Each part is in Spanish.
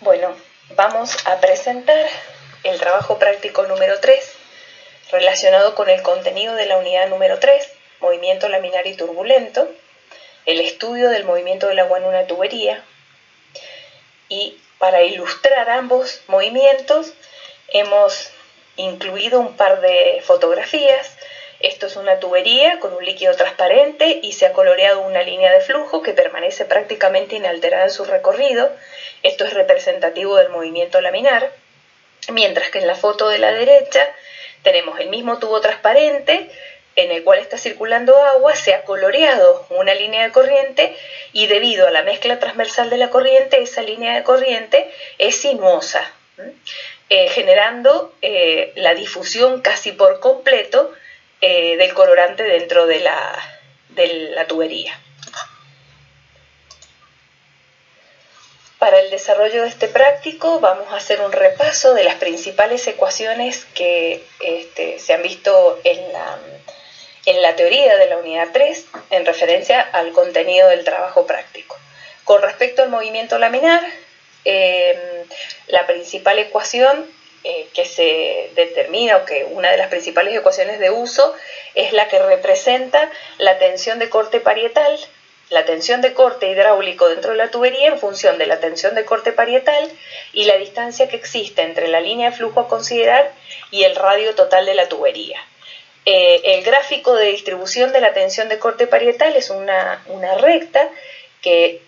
Bueno, vamos a presentar el trabajo práctico número 3, relacionado con el contenido de la unidad número 3, movimiento laminar y turbulento, el estudio del movimiento del agua en una tubería. Y para ilustrar ambos movimientos hemos incluido un par de fotografías. Esto es una tubería con un líquido transparente y se ha coloreado una línea de flujo que permanece prácticamente inalterada en su recorrido. Esto es representativo del movimiento laminar, mientras que en la foto de la derecha tenemos el mismo tubo transparente en el cual está circulando agua, se ha coloreado una línea de corriente y debido a la mezcla transversal de la corriente, esa línea de corriente es sinuosa, generando la difusión casi por completo del colorante dentro de la tubería. Para el desarrollo de este práctico vamos a hacer un repaso de las principales ecuaciones que se han visto en la teoría de la unidad 3 en referencia al contenido del trabajo práctico. Con respecto al movimiento laminar, la principal ecuación que se determina, o que una de las principales ecuaciones de uso, es la que representa la tensión de corte parietal, la tensión de corte hidráulico dentro de la tubería en función de la tensión de corte parietal y la distancia que existe entre la línea de flujo a considerar y el radio total de la tubería. El gráfico de distribución de la tensión de corte parietal es una recta que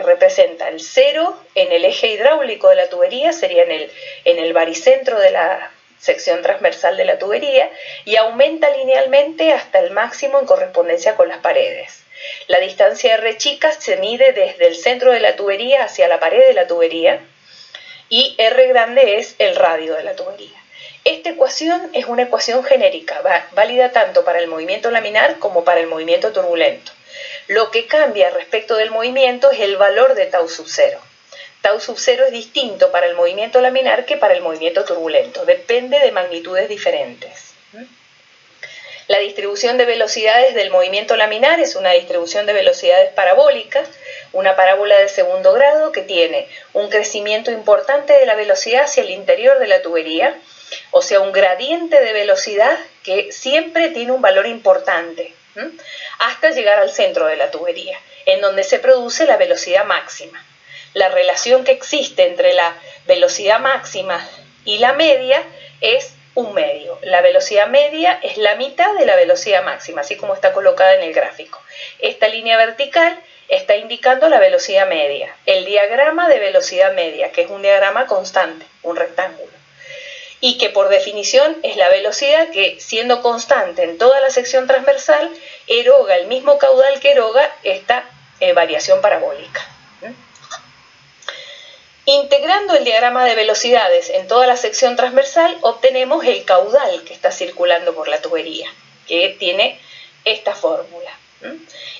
representa el cero en el eje hidráulico de la tubería, sería en el baricentro de la sección transversal de la tubería, y aumenta linealmente hasta el máximo en correspondencia con las paredes. La distancia R chica se mide desde el centro de la tubería hacia la pared de la tubería, y R grande es el radio de la tubería. Esta ecuación es una ecuación genérica, válida tanto para el movimiento laminar como para el movimiento turbulento. Lo que cambia respecto del movimiento es el valor de tau sub 0. Tau sub 0 es distinto para el movimiento laminar que para el movimiento turbulento, depende de magnitudes diferentes. La distribución de velocidades del movimiento laminar es una distribución de velocidades parabólica, una parábola de segundo grado que tiene un crecimiento importante de la velocidad hacia el interior de la tubería, o sea, un gradiente de velocidad que siempre tiene un valor importante, hasta llegar al centro de la tubería, en donde se produce la velocidad máxima. La relación que existe entre la velocidad máxima y la media es un medio. La velocidad media es la mitad de la velocidad máxima, así como está colocada en el gráfico. Esta línea vertical está indicando la velocidad media. El diagrama de velocidad media, que es un diagrama constante, un rectángulo, y que por definición es la velocidad que, siendo constante en toda la sección transversal, eroga el mismo caudal que eroga esta variación parabólica. Integrando el diagrama de velocidades en toda la sección transversal, obtenemos el caudal que está circulando por la tubería, que tiene esta fórmula.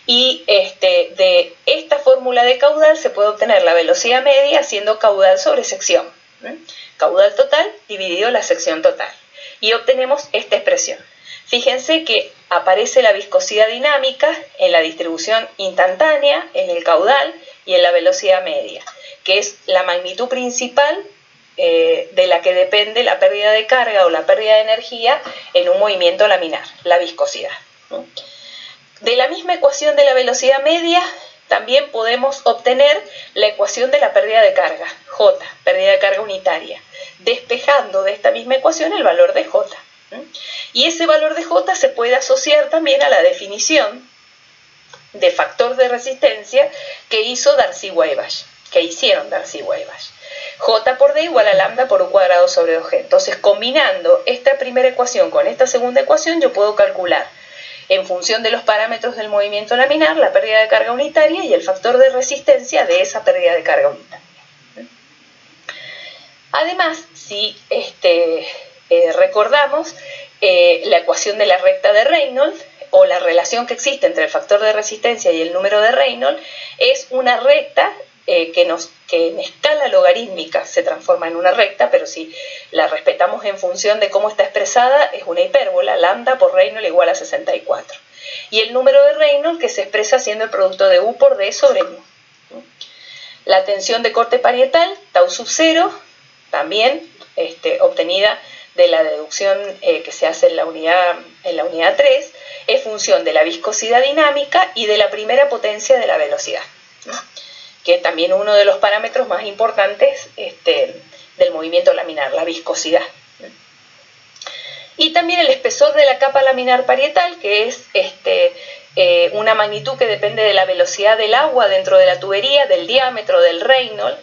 Y de esta fórmula de caudal se puede obtener la velocidad media haciendo caudal sobre sección. Caudal total dividido la sección total. Y obtenemos esta expresión. Fíjense que aparece la viscosidad dinámica en la distribución instantánea, en el caudal y en la velocidad media, que es la magnitud principal de la que depende la pérdida de carga o la pérdida de energía en un movimiento laminar, la viscosidad. De la misma ecuación de la velocidad media, también podemos obtener la ecuación de la pérdida de carga, J, pérdida de carga unitaria, despejando de esta misma ecuación el valor de J. Y ese valor de J se puede asociar también a la definición de factor de resistencia que hicieron Darcy-Weibach. J por D igual a lambda por U cuadrado sobre 2G. Entonces, combinando esta primera ecuación con esta segunda ecuación, yo puedo calcular, en función de los parámetros del movimiento laminar, la pérdida de carga unitaria y el factor de resistencia de esa pérdida de carga unitaria. Además, si recordamos la ecuación de la recta de Reynolds, o la relación que existe entre el factor de resistencia y el número de Reynolds, es una recta que en escala logarítmica se transforma en una recta, pero si la respetamos en función de cómo está expresada, es una hipérbola, lambda por Reynolds igual a 64. Y el número de Reynolds que se expresa siendo el producto de U por D sobre mu. La tensión de corte parietal, tau sub 0, también obtenida de la deducción que se hace en la unidad 3, es función de la viscosidad dinámica y de la primera potencia de la velocidad, ¿no? Que es también uno de los parámetros más importantes del movimiento laminar, la viscosidad. Y también el espesor de la capa laminar parietal, que es una magnitud que depende de la velocidad del agua dentro de la tubería, del diámetro, del Reynolds,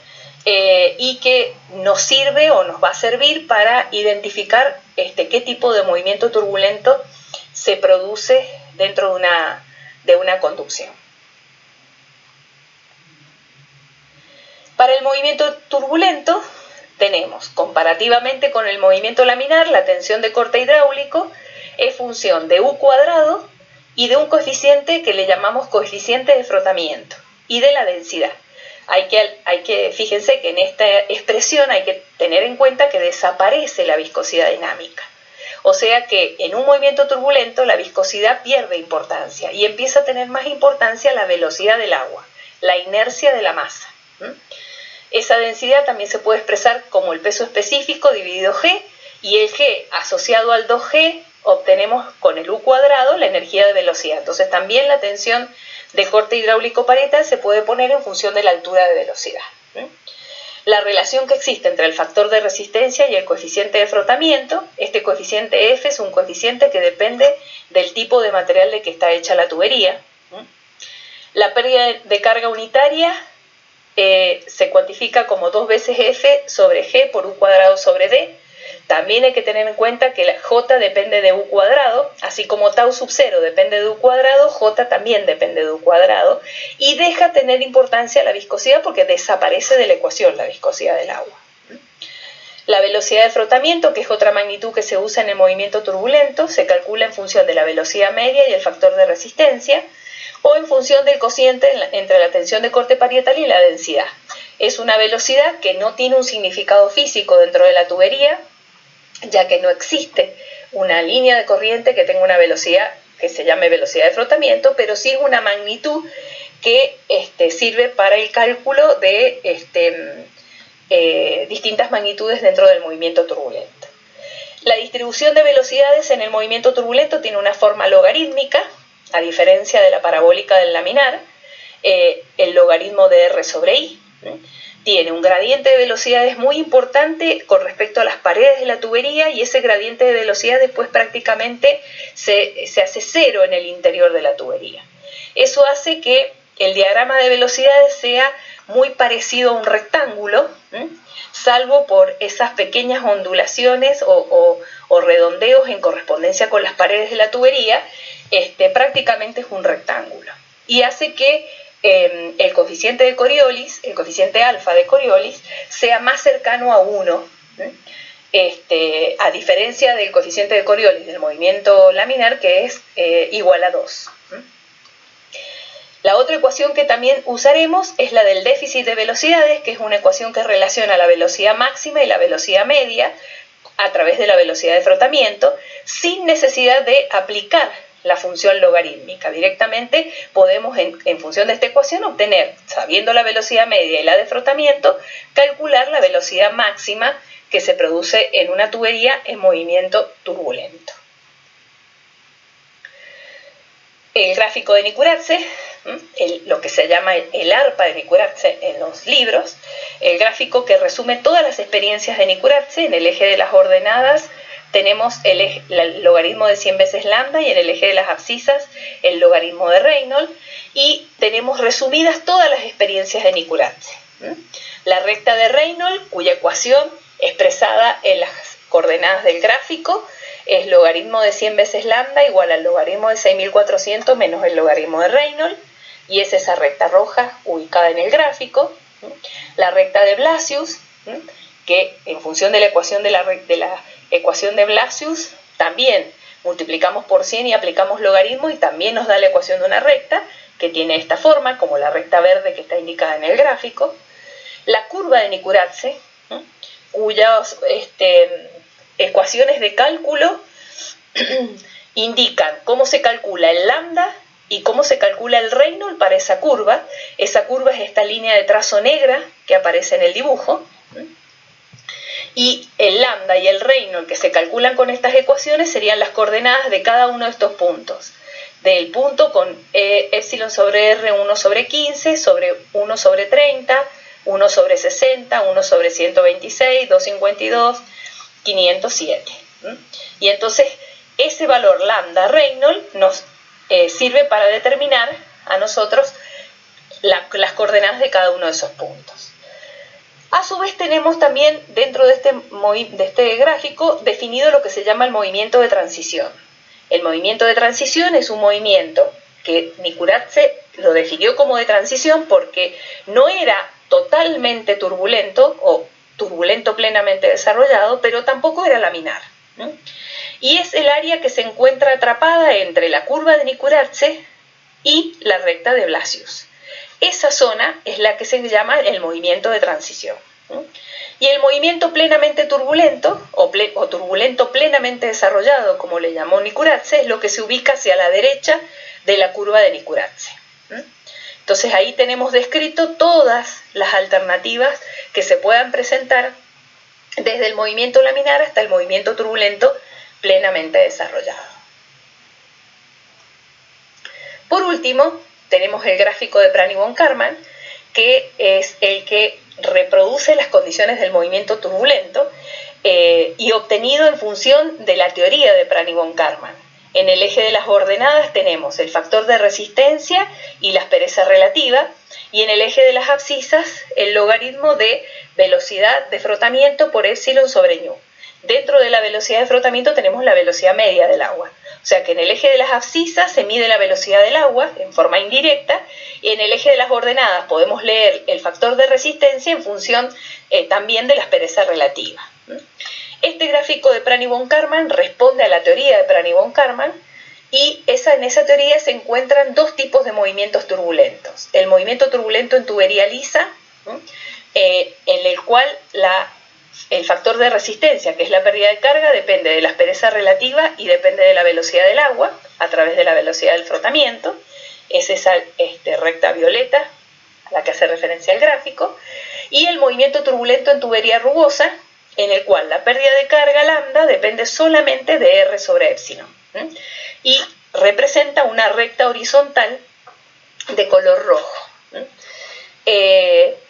y que nos sirve o nos va a servir para identificar qué tipo de movimiento turbulento se produce dentro de una conducción. Para el movimiento turbulento tenemos, comparativamente con el movimiento laminar, la tensión de corte hidráulico es función de U cuadrado y de un coeficiente que le llamamos coeficiente de frotamiento y de la densidad. Fíjense que en esta expresión hay que tener en cuenta que desaparece la viscosidad dinámica. O sea que en un movimiento turbulento la viscosidad pierde importancia y empieza a tener más importancia la velocidad del agua, la inercia de la masa. Esa densidad también se puede expresar como el peso específico dividido G, y el G asociado al 2G obtenemos con el U cuadrado la energía de velocidad. Entonces también la tensión de corte hidráulico parietal se puede poner en función de la altura de velocidad. La relación que existe entre el factor de resistencia y el coeficiente de frotamiento, este coeficiente F es un coeficiente que depende del tipo de material de que está hecha la tubería. La pérdida de carga unitaria se cuantifica como 2 veces F sobre G por U cuadrado sobre D. También hay que tener en cuenta que la J depende de U cuadrado, así como tau sub 0 depende de U cuadrado, J también depende de U cuadrado, y deja tener importancia la viscosidad porque desaparece de la ecuación la viscosidad del agua. La velocidad de frotamiento, que es otra magnitud que se usa en el movimiento turbulento, se calcula en función de la velocidad media y el factor de resistencia, o en función del cociente entre la tensión de corte parietal y la densidad. Es una velocidad que no tiene un significado físico dentro de la tubería, ya que no existe una línea de corriente que tenga una velocidad que se llame velocidad de frotamiento, pero sí es una magnitud que sirve para el cálculo de distintas magnitudes dentro del movimiento turbulento. La distribución de velocidades en el movimiento turbulento tiene una forma logarítmica, a diferencia de la parabólica del laminar. El logaritmo de R sobre I tiene un gradiente de velocidades muy importante con respecto a las paredes de la tubería, y ese gradiente de velocidad después prácticamente se hace cero en el interior de la tubería. Eso hace que el diagrama de velocidades sea muy parecido a un rectángulo, salvo por esas pequeñas ondulaciones o redondeos en correspondencia con las paredes de la tubería. Prácticamente es un rectángulo, y hace que el coeficiente de Coriolis, el coeficiente alfa de Coriolis, sea más cercano a 1, a diferencia del coeficiente de Coriolis del movimiento laminar, que es igual a 2. La otra ecuación que también usaremos es la del déficit de velocidades, que es una ecuación que relaciona la velocidad máxima y la velocidad media a través de la velocidad de frotamiento, sin necesidad de aplicar la función logarítmica. Directamente podemos, en función de esta ecuación, obtener, sabiendo la velocidad media y la de frotamiento, calcular la velocidad máxima que se produce en una tubería en movimiento turbulento. El gráfico de Nicuratse, lo que se llama el ARPA de Nicuratse en los libros, el gráfico que resume todas las experiencias de Nicuratse. En el eje de las ordenadas tenemos el logaritmo de 100 veces lambda, y en el eje de las abscisas el logaritmo de Reynolds, y tenemos resumidas todas las experiencias de Nicuratse. La recta de Reynolds, cuya ecuación expresada en las coordenadas del gráfico es logaritmo de 100 veces lambda igual al logaritmo de 6400 menos el logaritmo de Reynolds, y es esa recta roja ubicada en el gráfico. La recta de Blasius, que en función de la ecuación de la ecuación de Blasius también multiplicamos por 100 y aplicamos logaritmo, y también nos da la ecuación de una recta que tiene esta forma, como la recta verde que está indicada en el gráfico. La curva de Nicuratse, cuyas ecuaciones de cálculo indican cómo se calcula el lambda ¿Y cómo se calcula el Reynolds para esa curva? Esa curva es esta línea de trazo negra que aparece en el dibujo. Y el lambda y el Reynolds que se calculan con estas ecuaciones serían las coordenadas de cada uno de estos puntos. Del punto con epsilon sobre r 1 sobre 15, sobre 1 sobre 30, 1 sobre 60, 1 sobre 126, 252, 507. Y entonces ese valor lambda Reynolds nos sirve para determinar a nosotros las coordenadas de cada uno de esos puntos. A su vez tenemos también dentro de este gráfico definido lo que se llama el movimiento de transición. El movimiento de transición es un movimiento que Nikuradse lo definió como de transición porque no era totalmente turbulento o turbulento plenamente desarrollado, pero tampoco era laminar. Y es el área que se encuentra atrapada entre la curva de Nikuradse y la recta de Blasius. Esa zona es la que se llama el movimiento de transición. Y el movimiento plenamente turbulento o turbulento plenamente desarrollado, como le llamó Nikuradse, es lo que se ubica hacia la derecha de la curva de Nikuradse. Entonces ahí tenemos descrito todas las alternativas que se puedan presentar desde el movimiento laminar hasta el movimiento turbulento plenamente desarrollado. Por último, tenemos el gráfico de Prany von Karman, que es el que reproduce las condiciones del movimiento turbulento y obtenido en función de la teoría de Prany von Karman. En el eje de las ordenadas tenemos el factor de resistencia y la aspereza relativa, y en el eje de las abscisas el logaritmo de velocidad de frotamiento por epsilon sobre ñu. Dentro de la velocidad de frotamiento tenemos la velocidad media del agua. O sea que en el eje de las abscisas se mide la velocidad del agua en forma indirecta, y en el eje de las ordenadas podemos leer el factor de resistencia en función también de la aspereza relativa. Este gráfico de Prany von Karman responde a la teoría de Prany von Karman, y en esa teoría se encuentran dos tipos de movimientos turbulentos. El movimiento turbulento en tubería lisa, en el cual el factor de resistencia, que es la pérdida de carga, depende de la aspereza relativa y depende de la velocidad del agua a través de la velocidad del frotamiento. Es esa recta violeta a la que hace referencia el gráfico. Y el movimiento turbulento en tubería rugosa, en el cual la pérdida de carga lambda depende solamente de R sobre epsilon. Y representa una recta horizontal de color rojo.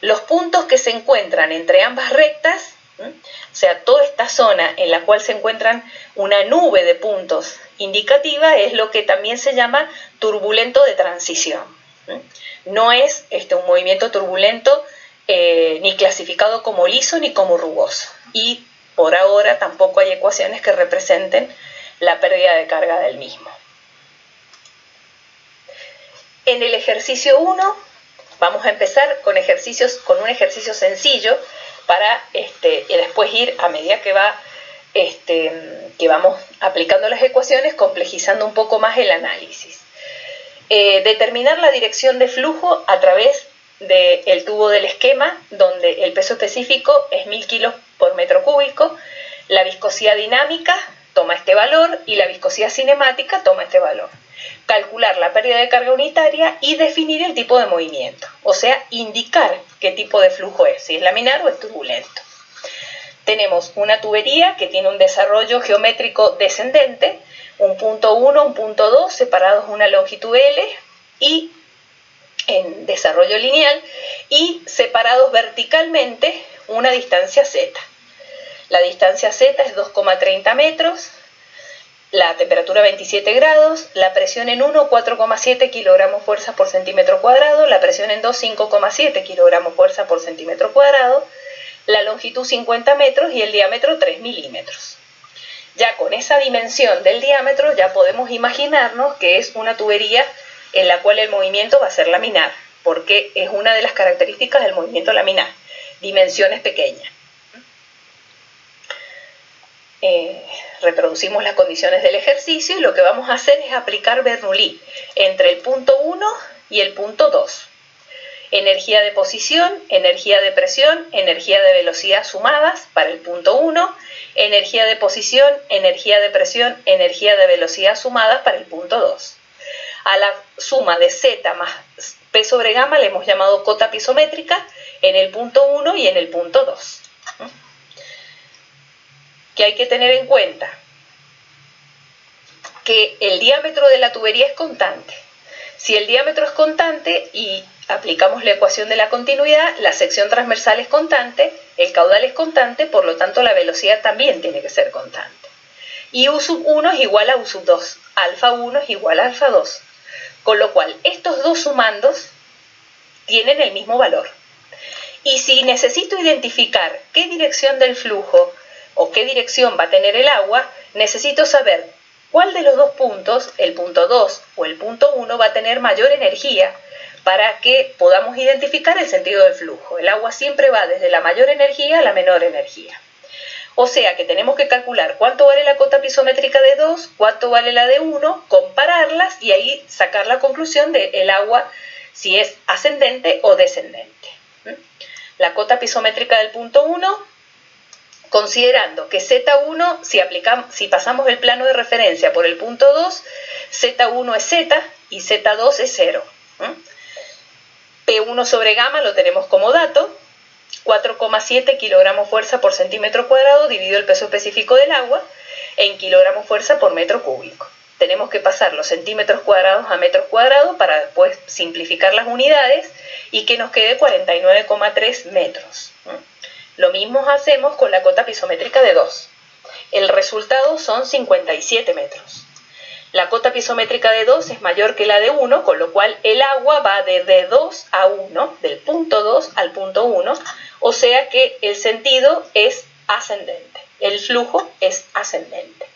Los puntos que se encuentran entre ambas rectas, o sea, toda esta zona en la cual se encuentran una nube de puntos indicativa, es lo que también se llama turbulento de transición. No es un movimiento turbulento ni clasificado como liso ni como rugoso. Y por ahora tampoco hay ecuaciones que representen la pérdida de carga del mismo. En el ejercicio 1 vamos a empezar con un ejercicio sencillo para y después ir a medida que vamos aplicando las ecuaciones, complejizando un poco más el análisis. Determinar la dirección de flujo a través del tubo del esquema, donde el peso específico es 1000 kilos por metro cúbico, la viscosidad dinámica toma este valor y la viscosidad cinemática toma este valor. Calcular la pérdida de carga unitaria y definir el tipo de movimiento, o sea, indicar qué tipo de flujo es, si es laminar o es turbulento. Tenemos una tubería que tiene un desarrollo geométrico descendente, un punto 1, un punto 2, separados una longitud L y en desarrollo lineal, y separados verticalmente una distancia Z. La distancia Z es 2,30 metros, la temperatura 27 grados, la presión en 1, 4,7 kilogramos fuerza por centímetro cuadrado, la presión en 2, 5,7 kilogramos fuerza por centímetro cuadrado, la longitud 50 metros y el diámetro 3 milímetros. Ya con esa dimensión del diámetro ya podemos imaginarnos que es una tubería en la cual el movimiento va a ser laminar, porque es una de las características del movimiento laminar, dimensiones pequeñas. Reproducimos las condiciones del ejercicio y lo que vamos a hacer es aplicar Bernoulli entre el punto 1 y el punto 2. Energía de posición, energía de presión, energía de velocidad sumadas para el punto 1, energía de posición, energía de presión, energía de velocidad sumadas para el punto 2. A la suma de Z más P sobre gamma le hemos llamado cota pisométrica en el punto 1 y en el punto 2. ¿Qué hay que tener en cuenta? Que el diámetro de la tubería es constante. Si el diámetro es constante y aplicamos la ecuación de la continuidad, la sección transversal es constante, el caudal es constante, por lo tanto la velocidad también tiene que ser constante. Y U sub 1 es igual a U sub 2, alfa 1 es igual a alfa 2. Con lo cual, estos dos sumandos tienen el mismo valor. Y si necesito identificar qué dirección del flujo o qué dirección va a tener el agua, necesito saber cuál de los dos puntos, el punto 2 o el punto 1, va a tener mayor energía para que podamos identificar el sentido del flujo. El agua siempre va desde la mayor energía a la menor energía. O sea que tenemos que calcular cuánto vale la cota pisométrica de 2, cuánto vale la de 1, compararlas y ahí sacar la conclusión del agua si es ascendente o descendente. La cota pisométrica del punto 1, considerando que Z1, si pasamos el plano de referencia por el punto 2, Z1 es Z y Z2 es 0. P1 sobre gamma lo tenemos como dato, 4,7 kilogramos fuerza por centímetro cuadrado dividido el peso específico del agua en kilogramos fuerza por metro cúbico. Tenemos que pasar los centímetros cuadrados a metros cuadrados para después simplificar las unidades y que nos quede 49,3 metros. Lo mismo hacemos con la cota pisométrica de 2. El resultado son 57 metros. La cota pisométrica de 2 es mayor que la de 1, con lo cual el agua va de 2 a 1, del punto 2 al punto 1, o sea que el sentido es ascendente, el flujo es ascendente.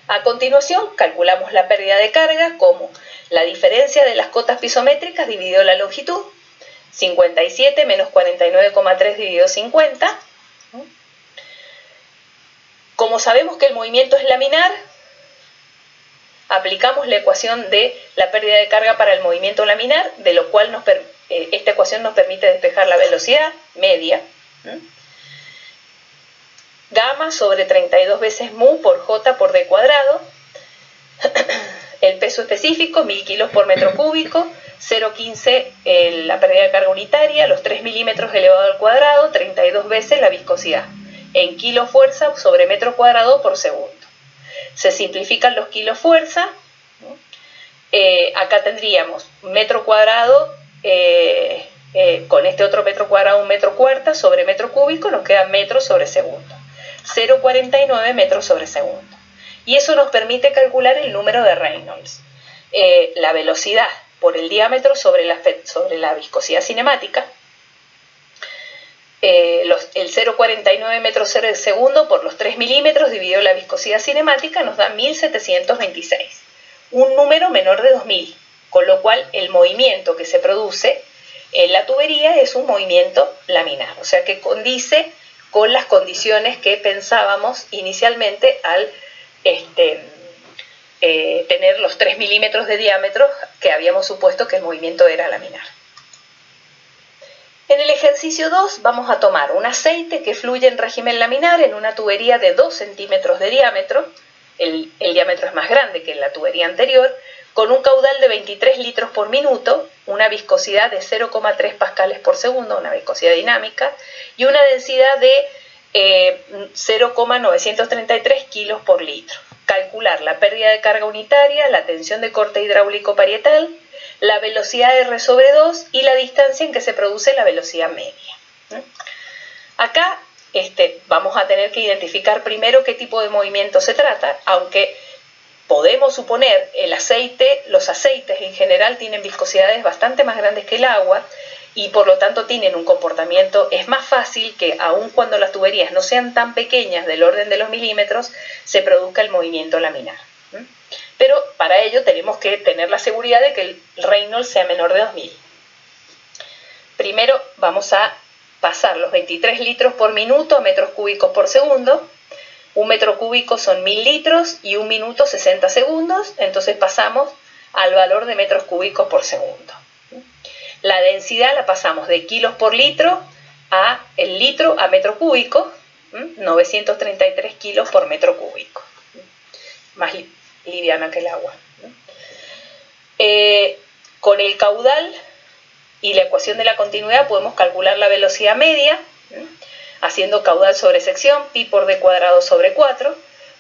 A continuación, calculamos la pérdida de carga como la diferencia de las cotas pisométricas dividido la longitud, 57 menos 49,3 dividido 50. Como sabemos que el movimiento es laminar, aplicamos la ecuación de la pérdida de carga para el movimiento laminar, de lo cual esta ecuación nos permite despejar la velocidad media. Gamma sobre 32 veces mu por J por D cuadrado. El peso específico, 1000 kilos por metro cúbico. 0,15 la pérdida de carga unitaria, los 3 milímetros elevado al cuadrado, 32 veces la viscosidad. En kilo fuerza sobre metro cuadrado por segundo. Se simplifican los kilos fuerza. Acá tendríamos metro cuadrado, con este otro metro cuadrado, un metro cuarta sobre metro cúbico, nos queda metros sobre segundo. 0,49 metros sobre segundo. Y eso nos permite calcular el número de Reynolds. La velocidad por el diámetro sobre la viscosidad cinemática. El 0,49 metros sobre segundo por los 3 milímetros dividido la viscosidad cinemática nos da 1726, un número menor de 2000, con lo cual el movimiento que se produce en la tubería es un movimiento laminar, o sea que condice con las condiciones que pensábamos inicialmente al tener los 3 milímetros de diámetro que habíamos supuesto que el movimiento era laminar. En el ejercicio 2 vamos a tomar un aceite que fluye en régimen laminar en una tubería de 2 centímetros de diámetro, el diámetro es más grande que en la tubería anterior, con un caudal de 23 litros por minuto, una viscosidad de 0,3 pascales por segundo, una viscosidad dinámica, y una densidad de 0,933 kilos por litro. Calcular la pérdida de carga unitaria, la tensión de corte hidráulico parietal, la velocidad R sobre 2 y la distancia en que se produce la velocidad media. Acá vamos a tener que identificar primero qué tipo de movimiento se trata, aunque podemos suponer los aceites en general tienen viscosidades bastante más grandes que el agua y por lo tanto tienen un comportamiento, es más fácil que aun cuando las tuberías no sean tan pequeñas del orden de los milímetros, se produzca el movimiento laminar. Pero para ello tenemos que tener la seguridad de que el Reynolds sea menor de 2000. Primero vamos a pasar los 23 litros por minuto a metros cúbicos por segundo. Un metro cúbico son 1000 litros y un minuto 60 segundos, entonces pasamos al valor de metros cúbicos por segundo. La densidad la pasamos de kilos por litro a el litro a metro cúbico, 933 kilos por metro cúbico. más liviana que el agua. Con el caudal y la ecuación de la continuidad podemos calcular la velocidad media, haciendo caudal sobre sección, pi por d cuadrado sobre 4,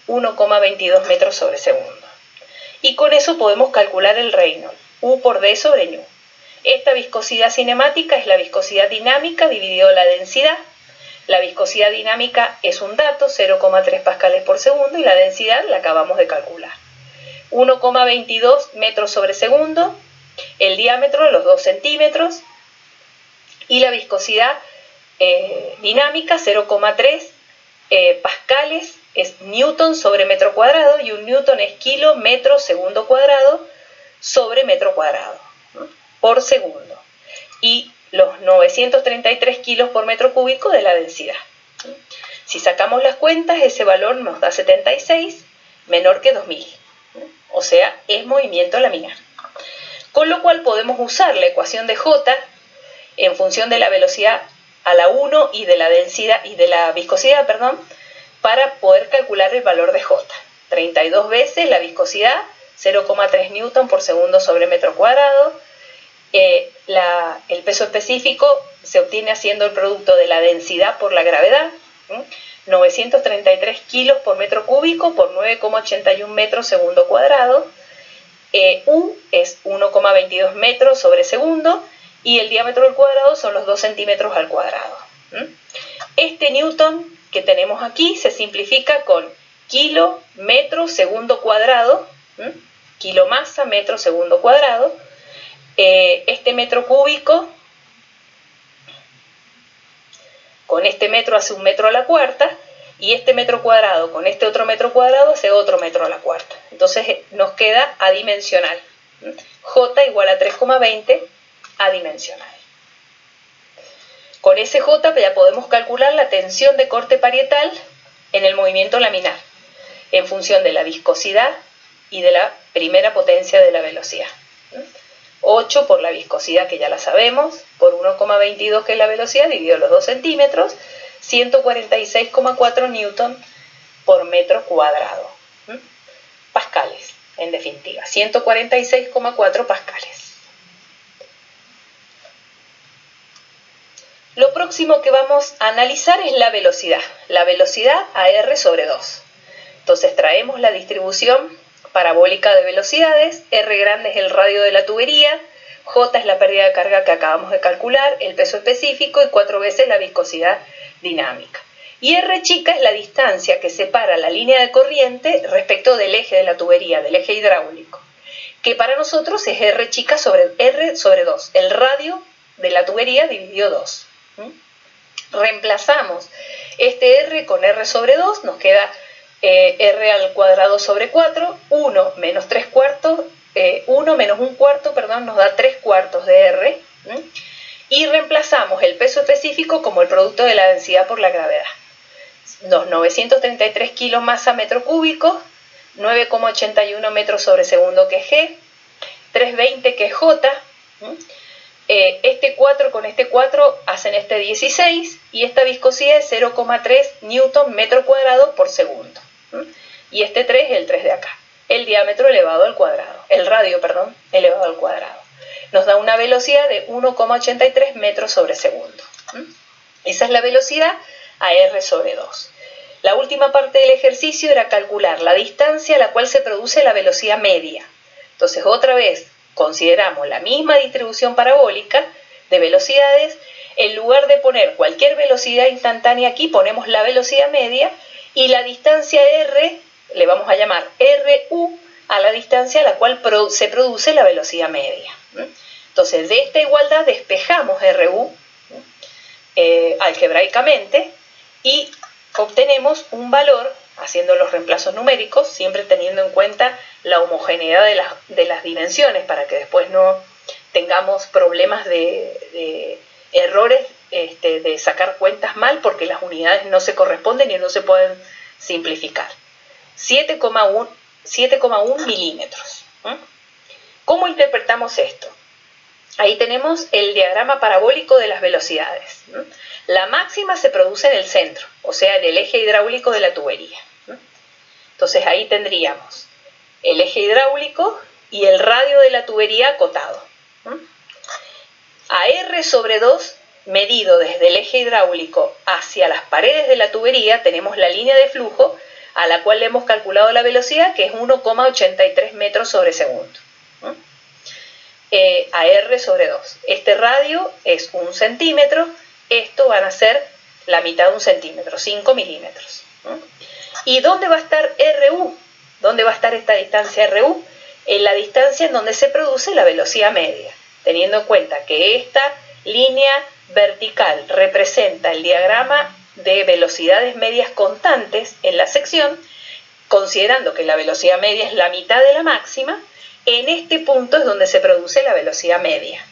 1,22 metros sobre segundo. Y con eso podemos calcular el Reynolds, U por D sobre ñu. Esta viscosidad cinemática es la viscosidad dinámica dividido la densidad. La viscosidad dinámica es un dato, 0,3 pascales por segundo, y la densidad la acabamos de calcular. 1,22 metros sobre segundo, el diámetro de los 2 centímetros, y la viscosidad dinámica 0,3 pascales es newton sobre metro cuadrado, y un newton es kilo metro segundo cuadrado sobre metro cuadrado, ¿no?, por segundo, y los 933 kilos por metro cúbico de la densidad. Si sacamos las cuentas, ese valor nos da 76, menor que 2000, ¿no?, o sea, es movimiento laminar. Con lo cual podemos usar la ecuación de J en función de la velocidad a la 1 y de la densidad y de la viscosidad, para poder calcular el valor de J. 32 veces la viscosidad, 0,3 newton por segundo sobre metro cuadrado. El peso específico se obtiene haciendo el producto de la densidad por la gravedad, 933 kilos por metro cúbico por 9,81 metros segundo cuadrado. U es 1,22 metros sobre segundo, y el diámetro del cuadrado son los 2 centímetros al cuadrado. Este newton que tenemos aquí se simplifica con kilo metro segundo cuadrado, kilo masa metro segundo cuadrado. Este metro cúbico con este metro hace un metro a la cuarta, y este metro cuadrado con este otro metro cuadrado hace otro metro a la cuarta. Entonces nos queda adimensional. J igual a 3,20 adimensional. Con ese J ya podemos calcular la tensión de corte parietal en el movimiento laminar, en función de la viscosidad y de la primera potencia de la velocidad. 8 por la viscosidad, que ya la sabemos, por 1,22 que es la velocidad, dividido los 2 centímetros, 146,4 newton por metro cuadrado. Pascales, en definitiva, 146,4 pascales. Lo próximo que vamos a analizar es la velocidad a R sobre 2. Entonces traemos la distribución parabólica de velocidades, R grande es el radio de la tubería, J es la pérdida de carga que acabamos de calcular, el peso específico y 4 veces la viscosidad dinámica. Y R chica es la distancia que separa la línea de corriente respecto del eje de la tubería, del eje hidráulico, que para nosotros es R chica sobre R sobre 2, el radio de la tubería dividido 2. Reemplazamos este R con R sobre 2, nos queda R al cuadrado sobre 4, 1 menos 3 cuartos, 1 menos 1 cuarto, nos da 3 cuartos de R, y reemplazamos el peso específico como el producto de la densidad por la gravedad. Los 933 kilos masa metro cúbico, 9,81 metros sobre segundo que es G, 320 que es J, este 4 con este 4 hacen este 16, y esta viscosidad es 0,3 newton metro cuadrado por segundo. Y este 3 es el 3 de acá, el diámetro elevado al cuadrado, el radio, elevado al cuadrado. Nos da una velocidad de 1,83 metros sobre segundo. Esa es la velocidad a R sobre 2. La última parte del ejercicio era calcular la distancia a la cual se produce la velocidad media. Entonces, otra vez, consideramos la misma distribución parabólica de velocidades. En lugar de poner cualquier velocidad instantánea aquí, ponemos la velocidad media, y la distancia R le vamos a llamar RU a la distancia a la cual se produce la velocidad media. Entonces, de esta igualdad despejamos RU algebraicamente y obtenemos un valor, haciendo los reemplazos numéricos, siempre teniendo en cuenta la homogeneidad de las dimensiones, para que después no tengamos problemas de errores, de sacar cuentas mal, porque las unidades no se corresponden y no se pueden simplificar. 7,1 milímetros. ¿Cómo interpretamos esto? Ahí tenemos el diagrama parabólico de las velocidades. La máxima se produce en el centro, o sea, en el eje hidráulico de la tubería. Entonces ahí tendríamos el eje hidráulico y el radio de la tubería acotado. A R sobre 2, medido desde el eje hidráulico hacia las paredes de la tubería, tenemos la línea de flujo a la cual le hemos calculado la velocidad, que es 1,83 metros sobre segundo. A R sobre 2. Este radio es 1 centímetro, esto van a ser la mitad de 1 centímetro, 5 milímetros. ¿Y dónde va a estar RU? ¿Dónde va a estar esta distancia RU? En la distancia en donde se produce la velocidad media, teniendo en cuenta que esta línea vertical representa el diagrama de velocidades medias constantes en la sección, considerando que la velocidad media es la mitad de la máxima. En este punto es donde se produce la velocidad media.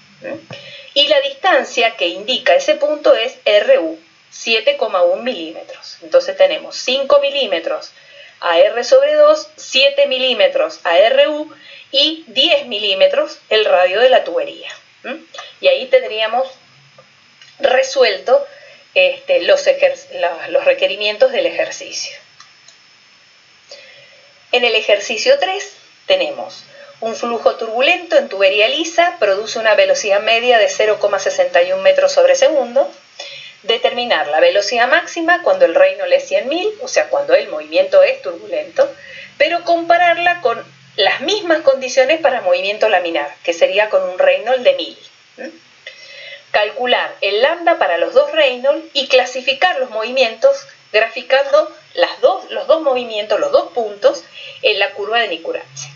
Y la distancia que indica ese punto es RU, 7,1 milímetros. Entonces tenemos 5 milímetros a R sobre 2, 7 milímetros a RU y 10 milímetros el radio de la tubería. Y ahí tendríamos resuelto los requerimientos del ejercicio. En el ejercicio 3 tenemos un flujo turbulento en tubería lisa, produce una velocidad media de 0,61 metros sobre segundo. Determinar la velocidad máxima cuando el Reynolds es 100.000, o sea, cuando el movimiento es turbulento, pero compararla con las mismas condiciones para movimiento laminar, que sería con un Reynolds de 1000. Calcular el lambda para los dos Reynolds y clasificar los movimientos graficando los dos movimientos, los dos puntos en la curva de Nicorazzi.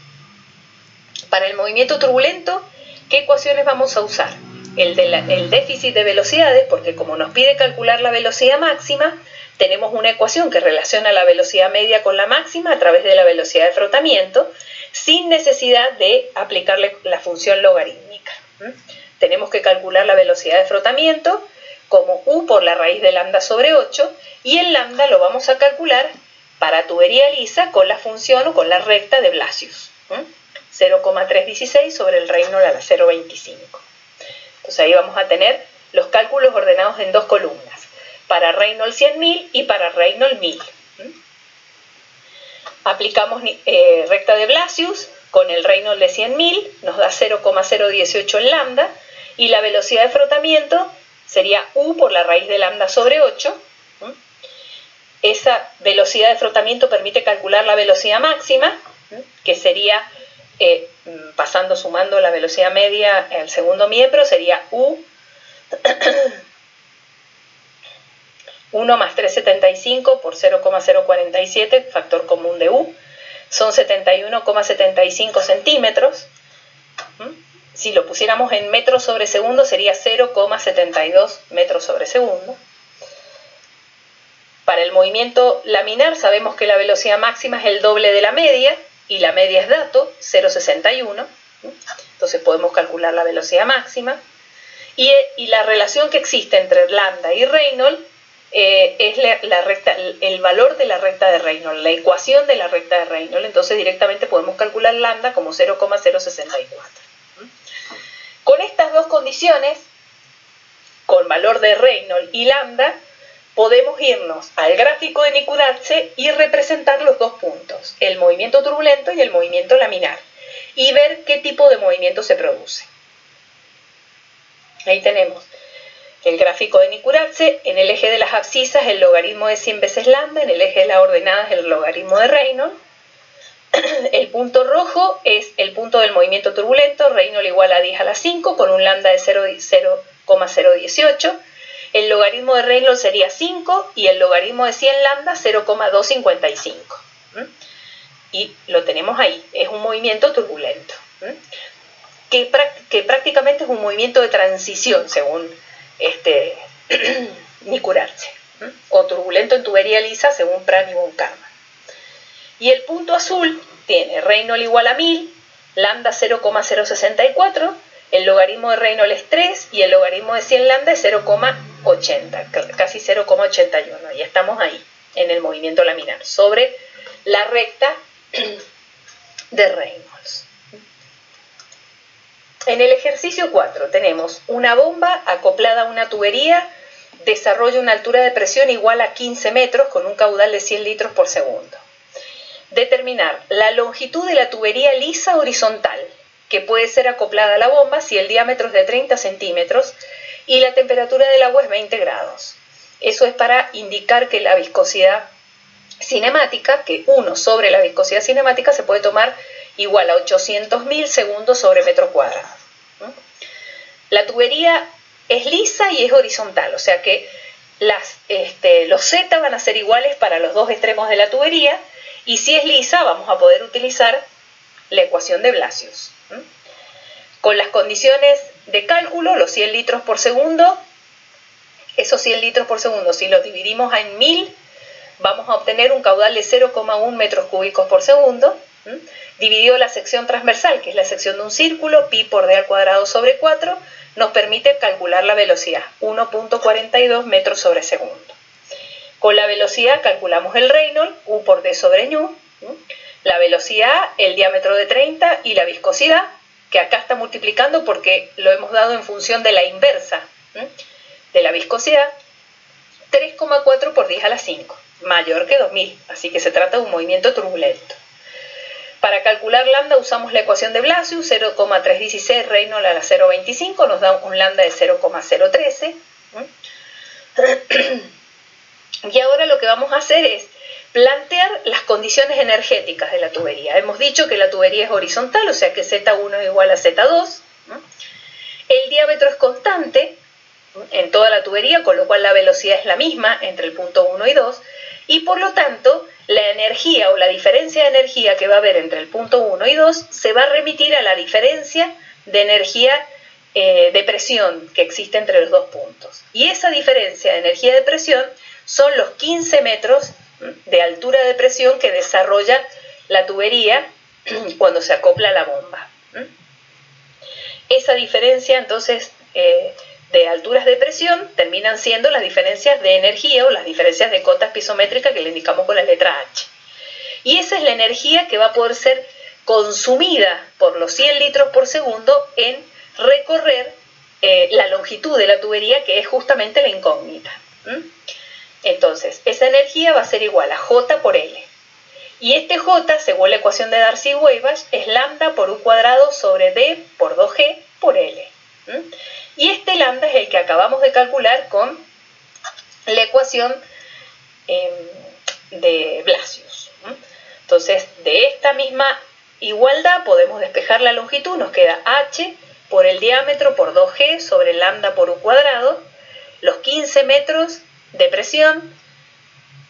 Para el movimiento turbulento, ¿qué ecuaciones vamos a usar? El déficit de velocidades, porque como nos pide calcular la velocidad máxima, tenemos una ecuación que relaciona la velocidad media con la máxima a través de la velocidad de frotamiento, sin necesidad de aplicarle la función logarítmica. Tenemos que calcular la velocidad de frotamiento como U por la raíz de lambda sobre 8, y el lambda lo vamos a calcular para tubería lisa con la función o con la recta de Blasius. 0,316 sobre el Reynolds a la 0,25. Entonces ahí vamos a tener los cálculos ordenados en dos columnas, para Reynolds 100.000 y para Reynolds 1000. Aplicamos recta de Blasius con el Reynolds de 100.000, nos da 0,018 en lambda, y la velocidad de frotamiento sería U por la raíz de lambda sobre 8. Esa velocidad de frotamiento permite calcular la velocidad máxima, que sería, sumando la velocidad media al segundo miembro, sería U 1 más 375 por 0,047, factor común de U, son 71,75 centímetros. Si lo pusiéramos en metros sobre segundo sería 0,72 metros sobre segundo. Para el movimiento laminar sabemos que la velocidad máxima es el doble de la media, y la media es dato, 0,61. Entonces podemos calcular la velocidad máxima. Y la relación que existe entre lambda y Reynolds es el valor de la recta de Reynolds, la ecuación de la recta de Reynolds. Entonces directamente podemos calcular lambda como 0,064. Con estas dos condiciones, con valor de Reynolds y lambda, podemos irnos al gráfico de Nicorazzi y representar los dos puntos, el movimiento turbulento y el movimiento laminar, y ver qué tipo de movimiento se produce. Ahí tenemos el gráfico de Nicorazzi. En el eje de las abscisas el logaritmo de 100 veces lambda, en el eje de las ordenadas el logaritmo de Reynolds. El punto rojo es el punto del movimiento turbulento, Reynolds igual a 10 a la 5 con un lambda de 0,018. El logaritmo de Reynolds sería 5 y el logaritmo de 100 lambda 0,255. Y lo tenemos ahí, es un movimiento turbulento, que prácticamente es un movimiento de transición según Nicorazzi, o turbulento en tubería lisa según Pran y von Karman. Y el punto azul tiene Reynolds igual a 1000, lambda 0,064, el logaritmo de Reynolds es 3 y el logaritmo de 100 lambda es 0,80, casi 0,81. Y estamos ahí, en el movimiento laminar, sobre la recta de Reynolds. En el ejercicio 4 tenemos una bomba acoplada a una tubería, desarrolla una altura de presión igual a 15 metros con un caudal de 100 litros por segundo. Determinar la longitud de la tubería lisa horizontal, que puede ser acoplada a la bomba si el diámetro es de 30 centímetros y la temperatura del agua es 20 grados. Eso es para indicar que la viscosidad cinemática, que 1 sobre la viscosidad cinemática se puede tomar igual a 800.000 segundos sobre metro cuadrado. La tubería es lisa y es horizontal, o sea que los Z van a ser iguales para los dos extremos de la tubería, y si es lisa vamos a poder utilizar la ecuación de Blasius. Con las condiciones de cálculo, los 100 litros por segundo, esos 100 litros por segundo, si los dividimos en 1000, vamos a obtener un caudal de 0,1 metros cúbicos por segundo, dividido la sección transversal, que es la sección de un círculo, pi por d al cuadrado sobre 4, nos permite calcular la velocidad, 1.42 metros sobre segundo. Con la velocidad calculamos el Reynolds, U por D sobre ñu, la velocidad, el diámetro de 30 y la viscosidad, que acá está multiplicando porque lo hemos dado en función de la inversa de la viscosidad, 3,4 por 10 a la 5, mayor que 2000, así que se trata de un movimiento turbulento. Para calcular lambda usamos la ecuación de Blasius, 0,316 Reynolds a la 0,25, nos da un lambda de 0,013. Y ahora lo que vamos a hacer es plantear las condiciones energéticas de la tubería. Hemos dicho que la tubería es horizontal, o sea que Z1 es igual a Z2. El diámetro es constante en toda la tubería, con lo cual la velocidad es la misma entre el punto 1 y 2, y por lo tanto la energía o la diferencia de energía que va a haber entre el punto 1 y 2 se va a remitir a la diferencia de energía de presión que existe entre los dos puntos. Y esa diferencia de energía de presión son los 15 metros de altura de presión que desarrolla la tubería cuando se acopla a la bomba. Esa diferencia entonces de alturas de presión terminan siendo las diferencias de energía o las diferencias de cotas pisométricas que le indicamos con la letra H. Y esa es la energía que va a poder ser consumida por los 100 litros por segundo en recorrer la longitud de la tubería, que es justamente la incógnita. Entonces, esa energía va a ser igual a J por L. Y este J, según la ecuación de Darcy-Weisbach, es lambda por U cuadrado sobre D por 2G por L. Y este lambda es el que acabamos de calcular con la ecuación de Blasius. Entonces, de esta misma igualdad podemos despejar la longitud, nos queda H por el diámetro por 2G sobre lambda por U cuadrado, los 15 metros de presión,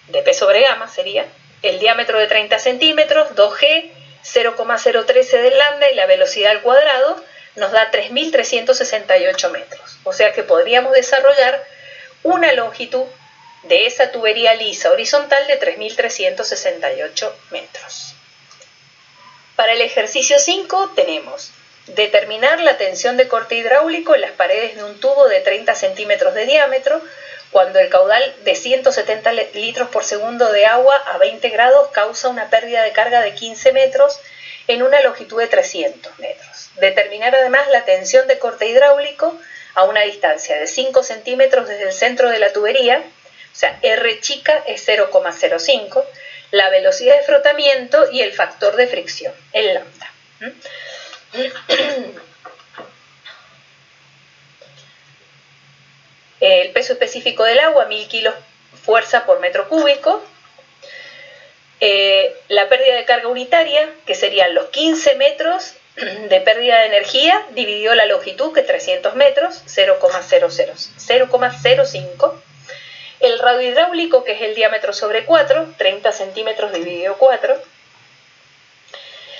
de P sobre gamma sería, el diámetro de 30 centímetros, 2G, 0,013 del lambda y la velocidad al cuadrado nos da 3.368 metros. O sea que podríamos desarrollar una longitud de esa tubería lisa horizontal de 3.368 metros. Para el ejercicio 5 tenemos determinar la tensión de corte hidráulico en las paredes de un tubo de 30 centímetros de diámetro cuando el caudal de 170 litros por segundo de agua a 20 grados causa una pérdida de carga de 15 metros en una longitud de 300 metros. Determinar además la tensión de corte hidráulico a una distancia de 5 centímetros desde el centro de la tubería, o sea, R chica es 0,05, la velocidad de frotamiento y el factor de fricción, el lambda. El peso específico del agua, 1000 kilos fuerza por metro cúbico. La pérdida de carga unitaria, que serían los 15 metros de pérdida de energía, dividido la longitud, que es 300 metros, 0,05. El radio hidráulico, que es el diámetro sobre 4, 30 centímetros dividido 4.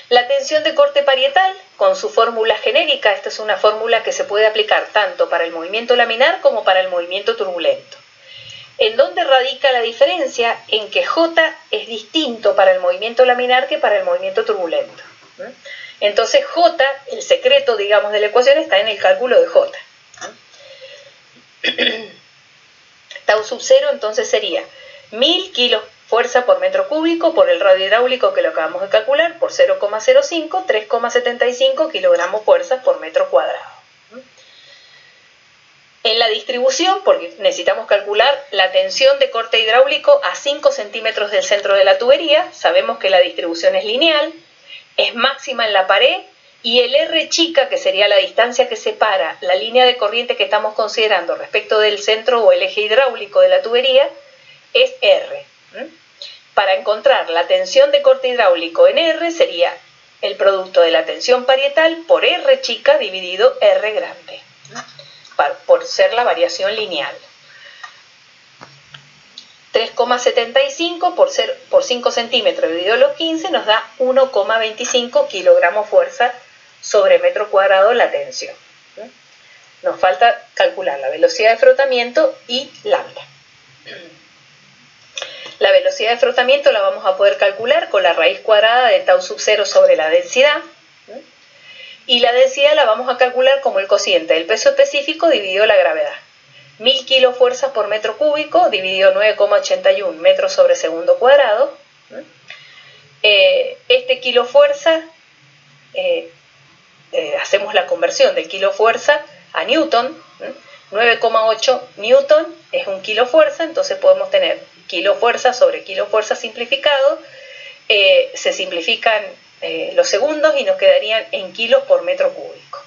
La tensión de corte parietal, con su fórmula genérica, esta es una fórmula que se puede aplicar tanto para el movimiento laminar como para el movimiento turbulento. ¿En dónde radica la diferencia? En que J es distinto para el movimiento laminar que para el movimiento turbulento. Entonces J, el secreto, digamos, de la ecuación está en el cálculo de J. Tau sub 0 entonces sería 1000 kilos fuerza por metro cúbico por el radio hidráulico que lo acabamos de calcular por 0,05, 3,75 kilogramos fuerza por metro cuadrado. En la distribución, porque necesitamos calcular la tensión de corte hidráulico a 5 centímetros del centro de la tubería, sabemos que la distribución es lineal, es máxima en la pared, y el R chica, que sería la distancia que separa la línea de corriente que estamos considerando respecto del centro o el eje hidráulico de la tubería, es R. Para encontrar la tensión de corte hidráulico en R sería el producto de la tensión parietal por R chica dividido R grande, por ser la variación lineal. 3,75 por 5 centímetros dividido los 15 nos da 1,25 kilogramos fuerza sobre metro cuadrado la tensión. Nos falta calcular la velocidad de frotamiento y lambda. La velocidad de frotamiento la vamos a poder calcular con la raíz cuadrada de tau sub 0 sobre la densidad. Y la densidad la vamos a calcular como el cociente del peso específico dividido la gravedad. 1000 kilos fuerzas por metro cúbico dividido 9,81 metros sobre segundo cuadrado. Este kilo fuerza, hacemos la conversión de kilo fuerza a newton. 9,8 newton es un kilo fuerza, entonces podemos tener kilo fuerza sobre kilo fuerza simplificado. Se simplifican los segundos y nos quedarían en kilos por metro cúbico.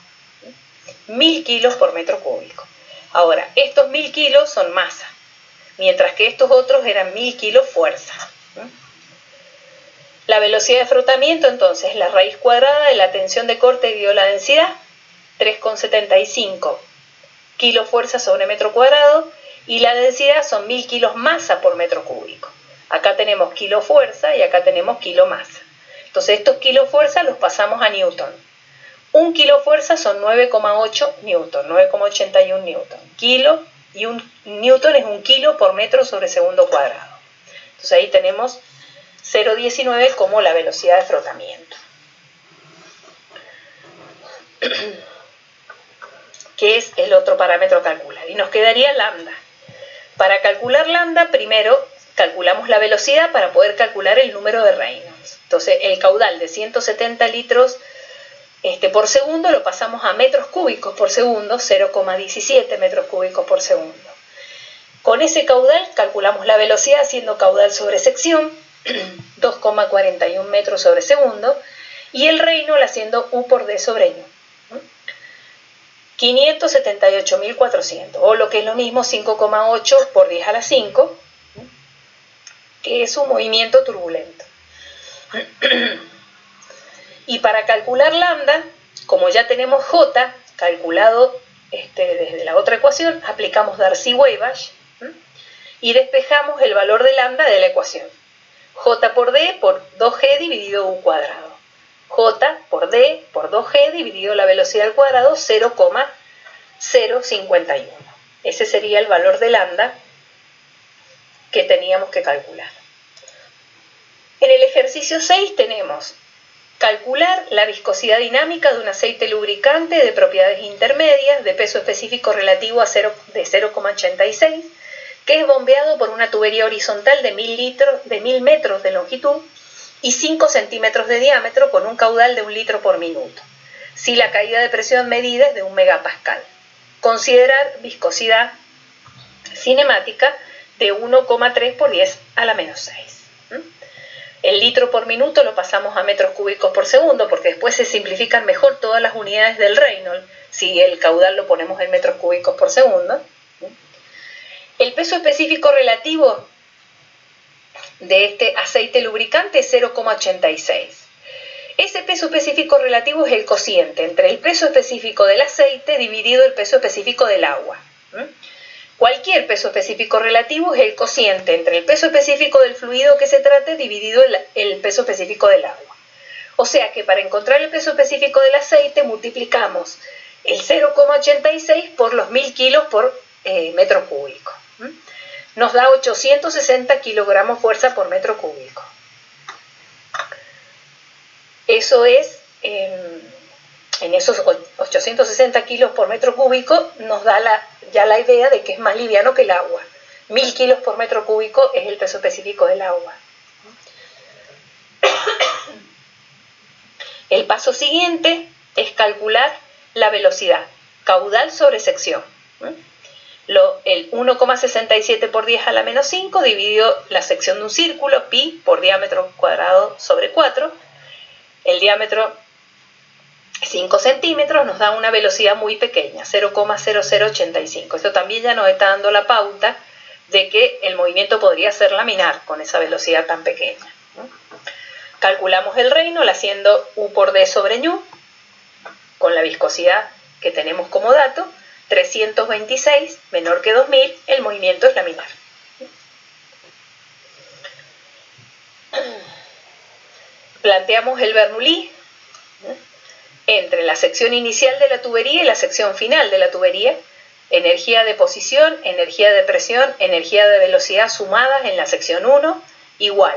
1000 kilos por metro cúbico. Ahora, estos 1000 kilos son masa, mientras que estos otros eran 1000 kilos fuerza. La velocidad de frotamiento, entonces, es la raíz cuadrada de la tensión de corte dividido la densidad, 3,75 kilos fuerza sobre metro cuadrado, y la densidad son 1000 kilos masa por metro cúbico. Acá tenemos kilo fuerza y acá tenemos kilo masa. Entonces, estos kilos fuerza los pasamos a newton. Un kilo fuerza son 9,8 newton, 9,81 newton. Kilo y un newton es un kilo por metro sobre segundo cuadrado. Entonces ahí tenemos 0,19 como la velocidad de frotamiento. Que es el otro parámetro a calcular. Y nos quedaría lambda. Para calcular lambda, primero calculamos la velocidad para poder calcular el número de Reynolds. Entonces el caudal de 170 litros por segundo lo pasamos a metros cúbicos por segundo, 0,17 metros cúbicos por segundo. Con ese caudal calculamos la velocidad haciendo caudal sobre sección, 2,41 metros sobre segundo, y el Reynolds haciendo U por D sobre N. 578.400, o lo que es lo mismo 5,8 por 10 a la 5, que es un movimiento turbulento. Y para calcular lambda, como ya tenemos J calculado desde la otra ecuación, aplicamos Darcy-Weisbach y despejamos el valor de lambda de la ecuación. J por D por 2G dividido U cuadrado. J por D por 2G dividido la velocidad al cuadrado, 0,051. Ese sería el valor de lambda que teníamos que calcular. En el ejercicio 6 tenemos calcular la viscosidad dinámica de un aceite lubricante de propiedades intermedias de peso específico relativo de 0,86, que es bombeado por una tubería horizontal de 1000 metros de longitud y 5 centímetros de diámetro con un caudal de 1 litro por minuto, si la caída de presión medida es de 1 megapascal. Considerar viscosidad cinemática de 1,3 por 10 a la menos 6. El litro por minuto lo pasamos a metros cúbicos por segundo, porque después se simplifican mejor todas las unidades del Reynolds si el caudal lo ponemos en metros cúbicos por segundo. El peso específico relativo de este aceite lubricante es 0,86. Ese peso específico relativo es el cociente entre el peso específico del aceite dividido el peso específico del agua. Cualquier peso específico relativo es el cociente entre el peso específico del fluido que se trate dividido el peso específico del agua. O sea que para encontrar el peso específico del aceite multiplicamos el 0,86 por los 1000 kilos por metro cúbico. Nos da 860 kilogramos fuerza por metro cúbico. Eso es, en esos 860 kilos por metro cúbico nos da ya la idea de que es más liviano que el agua. 1000 kilos por metro cúbico es el peso específico del agua. El paso siguiente es calcular la velocidad, caudal sobre sección. El 1,67 por 10 a la menos 5 dividido la sección de un círculo, pi, por diámetro cuadrado sobre 4. El diámetro 5 centímetros nos da una velocidad muy pequeña, 0,0085. Esto también ya nos está dando la pauta de que el movimiento podría ser laminar con esa velocidad tan pequeña. Calculamos el Reynolds haciendo U por D sobre ñu, con la viscosidad que tenemos como dato, 326 menor que 2000, el movimiento es laminar. Planteamos el Bernoulli entre la sección inicial de la tubería y la sección final de la tubería, energía de posición, energía de presión, energía de velocidad sumadas en la sección 1, igual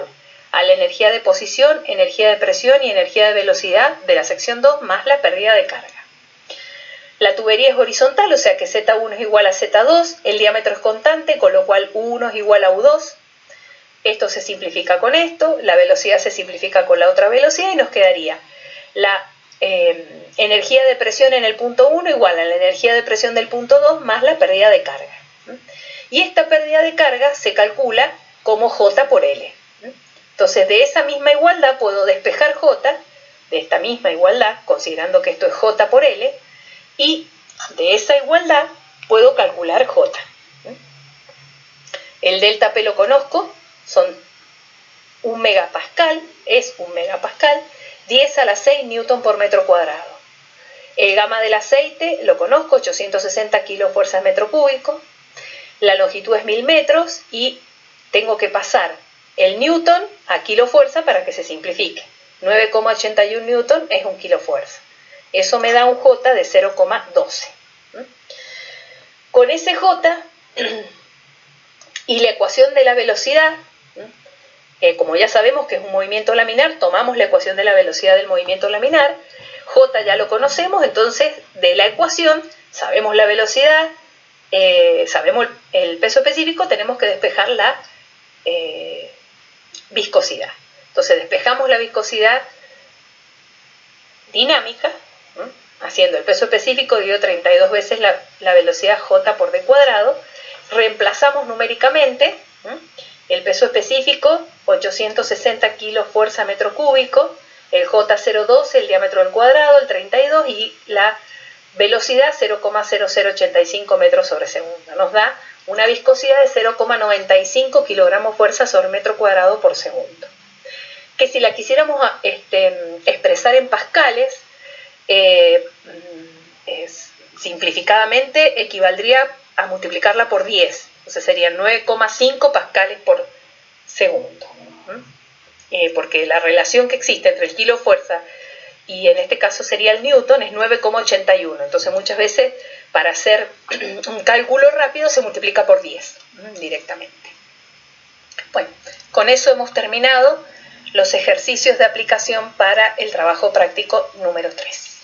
a la energía de posición, energía de presión y energía de velocidad de la sección 2 más la pérdida de carga. La tubería es horizontal, o sea que Z1 es igual a Z2, el diámetro es constante, con lo cual U1 es igual a U2. Esto se simplifica con esto, la velocidad se simplifica con la otra velocidad y nos quedaría la energía de presión en el punto 1 igual a la energía de presión del punto 2 más la pérdida de carga. Y esta pérdida de carga se calcula como J por L. Entonces, de esa misma igualdad puedo despejar J, de esta misma igualdad, considerando que esto es J por L, y de esa igualdad puedo calcular J. El delta P lo conozco, son 1 megapascal, es 1 megapascal, 10 a la 6 newton por metro cuadrado. El gamma del aceite lo conozco, 860 kilofuerzas metro cúbico. La longitud es 1000 metros y tengo que pasar el newton a kilofuerza para que se simplifique. 9,81 newton es un kilofuerza. Eso me da un J de 0,12. Con ese J y la ecuación de la velocidad, como ya sabemos que es un movimiento laminar, tomamos la ecuación de la velocidad del movimiento laminar. J ya lo conocemos, entonces de la ecuación sabemos la velocidad, sabemos el peso específico, tenemos que despejar la viscosidad. Entonces despejamos la viscosidad dinámica, haciendo el peso específico dividido 32 veces la velocidad J por D cuadrado, reemplazamos numéricamente el peso específico, 860 kilos fuerza metro cúbico, el J02, el diámetro del cuadrado, el 32, y la velocidad 0,0085 metros sobre segundo. Nos da una viscosidad de 0,95 kilogramos fuerza sobre metro cuadrado por segundo. Que si la quisiéramos expresar en pascales, simplificadamente equivaldría a multiplicarla por 10. Entonces serían 9,5 pascales por segundo. Porque la relación que existe entre el kilo fuerza y en este caso sería el newton es 9,81. Entonces muchas veces para hacer un cálculo rápido se multiplica por 10 directamente. Bueno, con eso hemos terminado los ejercicios de aplicación para el trabajo práctico número 3.